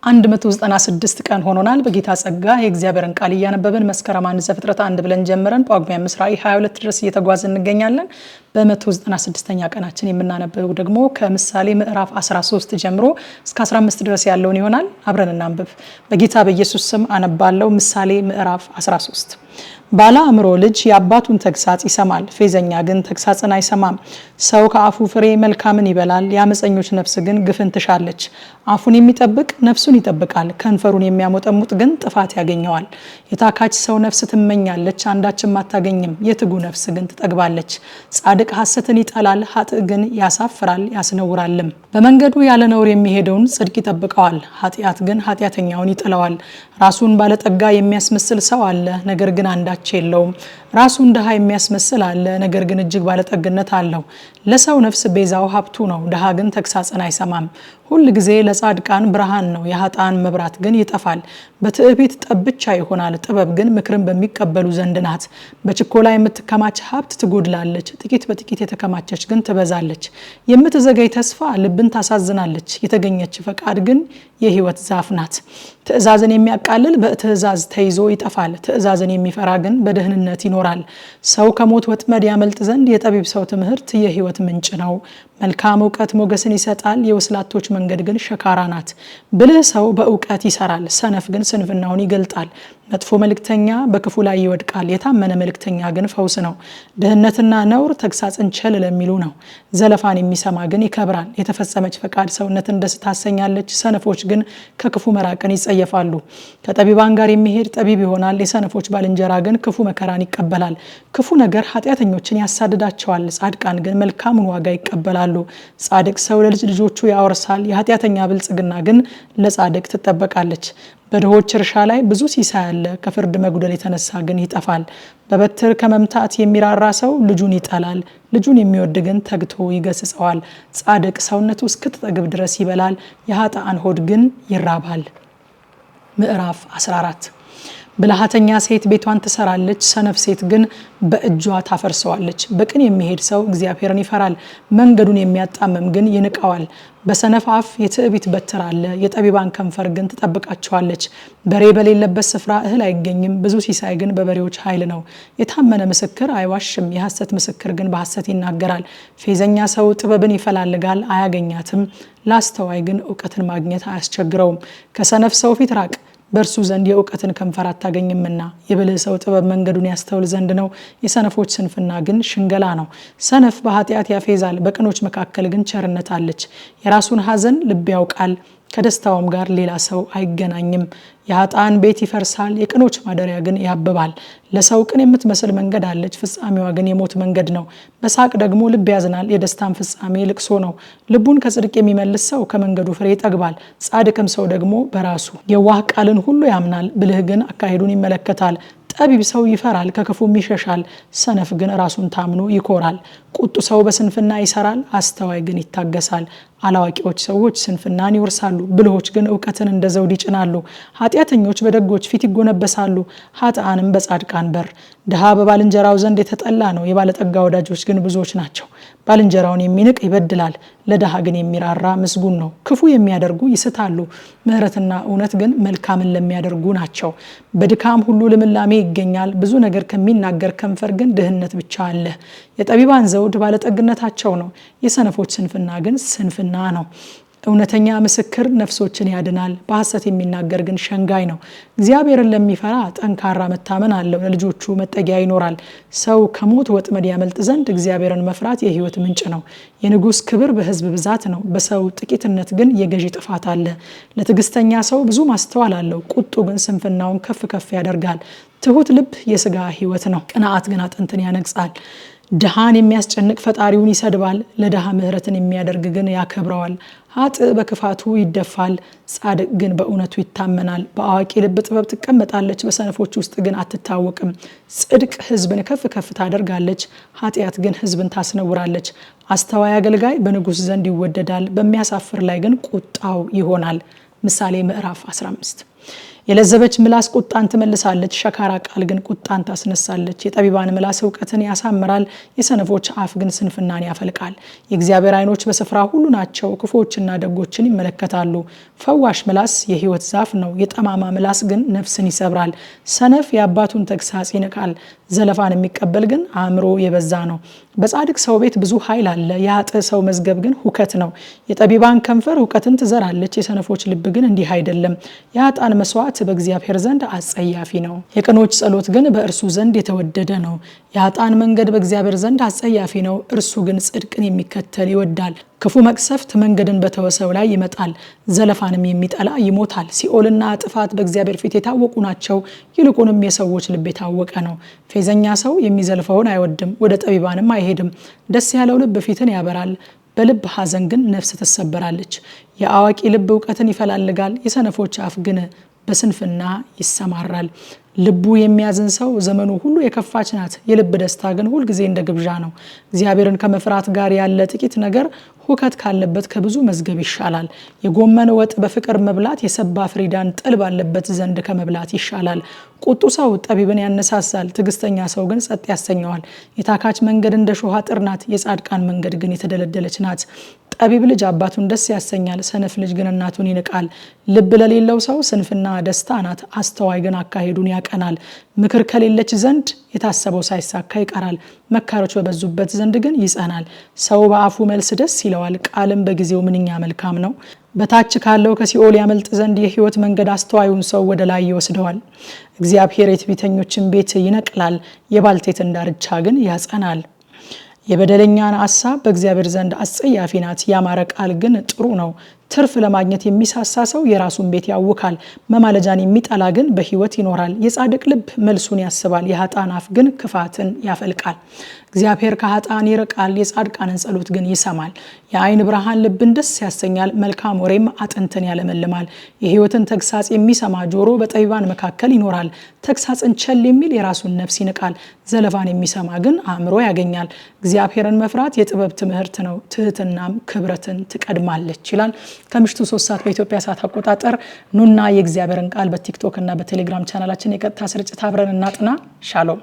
196 ቀን ሆኖናል በጌታ ጸጋ የእግዚአብሔርን ቃል ያነበብን መስከረም 1 ዘፍጥረት 1 ብለን ጀምረን ጳጉሜ 5 ራዕይ 22 ድረስ እየተጓዝን እንገኛለን። በ196ኛ ቀናችን የምናነበው ደግሞ ከምሳሌ ምዕራፍ 13 ጀምሮ እስከ 15 ድረስ ያለውን ይሆናል። አብረን እናንብብ። በጌታ በኢየሱስ ስም አነባለሁ። ምሳሌ ምዕራፍ 13 ባለ አእምሮ ልጅ የአባቱን ተግሳጽ ይሰማል፣ ፌዘኛ ግን ተግሳጽን አይሰማም። ሰው ከአፉ ፍሬ መልካምን ይበላል፣ የአመፀኞች ነፍስ ግን ግፍን ትሻለች። አፉን የሚጠብቅ ነፍሱን ይጠብቃል፣ ከንፈሩን የሚያሞጠሙጥ ግን ጥፋት ያገኘዋል። የታካች ሰው ነፍስ ትመኛለች፣ አንዳችም አታገኝም፣ የትጉ ነፍስ ግን ትጠግባለች። ጻድቅ ሐሰትን ይጠላል፣ ኃጥእ ግን ያሳፍራል ያስነውራልም። በመንገዱ ያለ ነውር የሚሄደውን ጽድቅ ይጠብቀዋል፣ ኃጢአት ግን ኃጢአተኛውን ይጥለዋል። ራሱን ባለጠጋ የሚያስመስል ሰው አለ፣ ነገር ግን አንዳች የለውም። ራሱን ድሃ የሚያስመስል አለ፣ ነገር ግን እጅግ ባለጠግነት አለው። ለሰው ነፍስ ቤዛው ሀብቱ ነው፣ ድሃ ግን ተግሳጽን አይሰማም። ሁል ጊዜ ለጻድቃን ብርሃን ነው፣ የኃጥአን መብራት ግን ይጠፋል። በትዕቢት ጠብ ብቻ ይሆናል፣ ጥበብ ግን ምክርን በሚቀበሉ ዘንድ ናት። በችኮላ የምትከማች ሀብት ትጎድላለች፣ ጥቂት በጥቂት የተከማቸች ግን ትበዛለች። የምትዘገይ ተስፋ ልብን ታሳዝናለች፣ የተገኘች ፈቃድ ግን የሕይወት ዛፍ ናት። ትእዛዝን የሚያቃልል በትእዛዝ ተይዞ ይጠፋል፣ ትእዛዝን የሚፈራ ግን በደህንነት ይኖራል። ሰው ከሞት ወጥመድ ያመልጥ ዘንድ የጠቢብ ሰው ትምህርት የሕይወት ምንጭ ነው። መልካም እውቀት ሞገስን ይሰጣል፣ የወስላቶች መንገድ ግን ሸካራ ናት። ብልህ ሰው በእውቀት ይሰራል፣ ሰነፍ ግን ስንፍናውን ይገልጣል። መጥፎ መልእክተኛ በክፉ ላይ ይወድቃል፣ የታመነ መልእክተኛ ግን ፈውስ ነው። ድህነትና ነውር ተግሳጽን ቸል ለሚሉ ነው፣ ዘለፋን የሚሰማ ግን ይከብራል። የተፈጸመች ፈቃድ ሰውነትን ደስ ታሰኛለች፣ ሰነፎች ግን ከክፉ መራቅን ይጸየፋሉ። ከጠቢባን ጋር የሚሄድ ጠቢብ ይሆናል፣ የሰነፎች ባልንጀራ ግን ክፉ መከራን ይቀበላል። ክፉ ነገር ኃጢአተኞችን ያሳድዳቸዋል፣ ጻድቃን ግን መልካሙን ዋጋ ይቀበላሉ። ጻድቅ ሰው ለልጅ ልጆቹ ያወርሳል፣ የኃጢአተኛ ብልጽግና ግን ለጻድቅ ትጠበቃለች። በድሆች እርሻ ላይ ብዙ ሲሳይ አለ፣ ከፍርድ መጉደል የተነሳ ግን ይጠፋል። በበትር ከመምታት የሚራራ ሰው ልጁን ይጠላል፣ ልጁን የሚወድ ግን ተግቶ ይገስጸዋል። ጻድቅ ሰውነቱ እስክትጠግብ ድረስ ይበላል፣ የኃጥአን ሆድ ግን ይራባል። ምዕራፍ 14 ብልሃተኛ ሴት ቤቷን ትሰራለች፣ ሰነፍ ሴት ግን በእጇ ታፈርሰዋለች። በቅን የሚሄድ ሰው እግዚአብሔርን ይፈራል፣ መንገዱን የሚያጣምም ግን ይንቀዋል። በሰነፍ አፍ የትዕቢት በትር አለ፣ የጠቢባን ከንፈር ግን ትጠብቃቸዋለች። በሬ በሌለበት ስፍራ እህል አይገኝም፣ ብዙ ሲሳይ ግን በበሬዎች ኃይል ነው። የታመነ ምስክር አይዋሽም፣ የሐሰት ምስክር ግን በሐሰት ይናገራል። ፌዘኛ ሰው ጥበብን ይፈላልጋል አያገኛትም፣ ላስተዋይ ግን እውቀትን ማግኘት አያስቸግረውም። ከሰነፍ ሰው ፊት ራቅ፣ በእርሱ ዘንድ የእውቀትን ከንፈር አታገኝምና። የብልህ ሰው ጥበብ መንገዱን ያስተውል ዘንድ ነው፣ የሰነፎች ስንፍና ግን ሽንገላ ነው። ሰነፍ በኃጢአት ያፌዛል፣ በቅኖች መካከል ግን ቸርነት አለች። የራሱን ሐዘን ልብ ያውቃል፣ ከደስታውም ጋር ሌላ ሰው አይገናኝም። የኃጥአን ቤት ይፈርሳል፣ የቅኖች ማደሪያ ግን ያብባል። ለሰው ቅን የምትመስል መንገድ አለች፣ ፍጻሜዋ ግን የሞት መንገድ ነው። በሳቅ ደግሞ ልብ ያዝናል፣ የደስታን ፍጻሜ ልቅሶ ነው። ልቡን ከጽድቅ የሚመልስ ሰው ከመንገዱ ፍሬ ይጠግባል፣ ጻድቅም ሰው ደግሞ በራሱ። የዋህ ቃልን ሁሉ ያምናል፣ ብልህ ግን አካሄዱን ይመለከታል። ጠቢብ ሰው ይፈራል፣ ከክፉም ይሸሻል፣ ሰነፍ ግን ራሱን ታምኖ ይኮራል። ቁጡ ሰው በስንፍና ይሰራል፣ አስተዋይ ግን ይታገሳል። አላዋቂዎች ሰዎች ስንፍናን ይወርሳሉ፣ ብልሆች ግን እውቀትን እንደ ዘውድ ይጭናሉ። ኃጢአተኞች በደጎች ፊት ይጎነበሳሉ፣ ኃጥአንም በጻድቃን በር። ድሃ በባልንጀራው ዘንድ የተጠላ ነው፣ የባለጠጋ ወዳጆች ግን ብዙዎች ናቸው። ባልንጀራውን የሚንቅ ይበድላል፣ ለድሃ ግን የሚራራ ምስጉን ነው። ክፉ የሚያደርጉ ይስታሉ፣ ምሕረትና እውነት ግን መልካምን ለሚያደርጉ ናቸው። በድካም ሁሉ ልምላሜ ይገኛል፣ ብዙ ነገር ከሚናገር ከንፈር ግን ድህነት ብቻ አለ። የጠቢባን ዘውድ ባለጠግነታቸው ነው፣ የሰነፎች ስንፍና ግን ስንፍና ነው። እውነተኛ ምስክር ነፍሶችን ያድናል፣ በሐሰት የሚናገር ግን ሸንጋይ ነው። እግዚአብሔርን ለሚፈራ ጠንካራ መታመን አለው፣ ለልጆቹ መጠጊያ ይኖራል። ሰው ከሞት ወጥመድ ያመልጥ ዘንድ እግዚአብሔርን መፍራት የሕይወት ምንጭ ነው። የንጉሥ ክብር በሕዝብ ብዛት ነው፣ በሰው ጥቂትነት ግን የገዢ ጥፋት አለ። ለትዕግስተኛ ሰው ብዙ ማስተዋል አለው፣ ቁጡ ግን ስንፍናውን ከፍ ከፍ ያደርጋል። ትሁት ልብ የሥጋ ሕይወት ነው፣ ቅንዓት ግን አጥንትን ያነግጻል። ድሃን የሚያስጨንቅ ፈጣሪውን ይሰድባል፣ ለድሃ ምሕረትን የሚያደርግ ግን ያከብረዋል። ኃጥእ በክፋቱ ይደፋል፣ ጻድቅ ግን በእውነቱ ይታመናል። በአዋቂ ልብ ጥበብ ትቀመጣለች፣ በሰነፎች ውስጥ ግን አትታወቅም። ጽድቅ ሕዝብን ከፍ ከፍ ታደርጋለች፣ ኃጢአት ግን ሕዝብን ታስነውራለች። አስተዋይ አገልጋይ በንጉሥ ዘንድ ይወደዳል፣ በሚያሳፍር ላይ ግን ቁጣው ይሆናል። ምሳሌ ምዕራፍ 15 የለዘበች ምላስ ቁጣን ትመልሳለች፣ ሸካራ ቃል ግን ቁጣን ታስነሳለች። የጠቢባን ምላስ እውቀትን ያሳምራል፣ የሰነፎች አፍ ግን ስንፍናን ያፈልቃል። የእግዚአብሔር ዓይኖች በስፍራ ሁሉ ናቸው፣ ክፉዎችና ደጎችን ይመለከታሉ። ፈዋሽ ምላስ የሕይወት ዛፍ ነው፣ የጠማማ ምላስ ግን ነፍስን ይሰብራል። ሰነፍ የአባቱን ተግሳጽ ይንቃል፣ ዘለፋን የሚቀበል ግን አእምሮ የበዛ ነው። በጻድቅ ሰው ቤት ብዙ ኃይል አለ፣ የኃጥእ ሰው መዝገብ ግን ሁከት ነው። የጠቢባን ከንፈር እውቀትን ትዘራለች፣ የሰነፎች ልብ ግን እንዲህ አይደለም። የኃጥአን መስዋዕት በእግዚአብሔር ዘንድ አጸያፊ ነው፣ የቅኖች ጸሎት ግን በእርሱ ዘንድ የተወደደ ነው። የኃጥአን መንገድ በእግዚአብሔር ዘንድ አጸያፊ ነው፣ እርሱ ግን ጽድቅን የሚከተል ይወዳል። ክፉ መቅሰፍት መንገድን በተወ ሰው ላይ ይመጣል፣ ዘለፋንም የሚጠላ ይሞታል። ሲኦልና ጥፋት በእግዚአብሔር ፊት የታወቁ ናቸው፣ ይልቁንም የሰዎች ልብ የታወቀ ነው። ፌዘኛ ሰው የሚዘልፈውን አይወድም፣ ወደ ጠቢባንም አይሄድም። ደስ ያለው ልብ ፊትን ያበራል፣ በልብ ሐዘን ግን ነፍስ ትሰበራለች። የአዋቂ ልብ እውቀትን ይፈላልጋል፣ የሰነፎች አፍ ግን በስንፍና ይሰማራል። ልቡ የሚያዝን ሰው ዘመኑ ሁሉ የከፋች ናት፣ የልብ ደስታ ግን ሁልጊዜ እንደ ግብዣ ነው። እግዚአብሔርን ከመፍራት ጋር ያለ ጥቂት ነገር ሁከት ካለበት ከብዙ መዝገብ ይሻላል። የጎመን ወጥ በፍቅር መብላት የሰባ ፍሪዳን ጥል ባለበት ዘንድ ከመብላት ይሻላል። ቁጡ ሰው ጠቢብን ያነሳሳል፣ ትዕግስተኛ ሰው ግን ጸጥ ያሰኘዋል። የታካች መንገድ እንደ ሾህ አጥር ናት፣ የጻድቃን መንገድ ግን የተደለደለች ናት። ጠቢብ ልጅ አባቱን ደስ ያሰኛል፣ ሰነፍ ልጅ ግን እናቱን ይንቃል። ልብ ለሌለው ሰው ስንፍና ደስታ ናት፣ አስተዋይ ግን አካሄዱን ያቀናል። ምክር ከሌለች ዘንድ የታሰበው ሳይሳካ ይቀራል፣ መካሮች በበዙበት ዘንድ ግን ይጸናል። ሰው በአፉ መልስ ደስ ይለዋል፣ ቃልም በጊዜው ምንኛ መልካም ነው። በታች ካለው ከሲኦል ያመልጥ ዘንድ የሕይወት መንገድ አስተዋዩን ሰው ወደ ላይ ይወስደዋል። እግዚአብሔር የትዕቢተኞችን ቤት ይነቅላል፣ የባልቴትን ዳርቻ ግን ያጸናል። የበደለኛን ሐሳብ በእግዚአብሔር ዘንድ አጸያፊ ናት፣ ያማረ ቃል ግን ጥሩ ነው። ትርፍ ለማግኘት የሚሳሳ ሰው የራሱን ቤት ያውካል፣ መማለጃን የሚጠላ ግን በሕይወት ይኖራል። የጻድቅ ልብ መልሱን ያስባል፣ የኃጥአን አፍ ግን ክፋትን ያፈልቃል። እግዚአብሔር ከኃጥአን ይርቃል፣ የጻድቃንን ጸሎት ግን ይሰማል። የዓይን ብርሃን ልብን ደስ ያሰኛል፣ መልካም ወሬም አጥንትን ያለመልማል። የሕይወትን ተግሳጽ የሚሰማ ጆሮ በጠቢባን መካከል ይኖራል። ተግሳጽን ቸል የሚል የራሱን ነፍስ ይንቃል፣ ዘለፋን የሚሰማ ግን አእምሮ ያገኛል። እግዚአብሔርን መፍራት የጥበብ ትምህርት ነው፣ ትህትናም ክብረትን ትቀድማለች ይላል። ከምሽቱ 3 ሰዓት በኢትዮጵያ ሰዓት አቆጣጠር ኑና የእግዚአብሔርን ቃል በቲክቶክ እና በቴሌግራም ቻናላችን የቀጥታ ስርጭት አብረን እናጥና። ሻሎም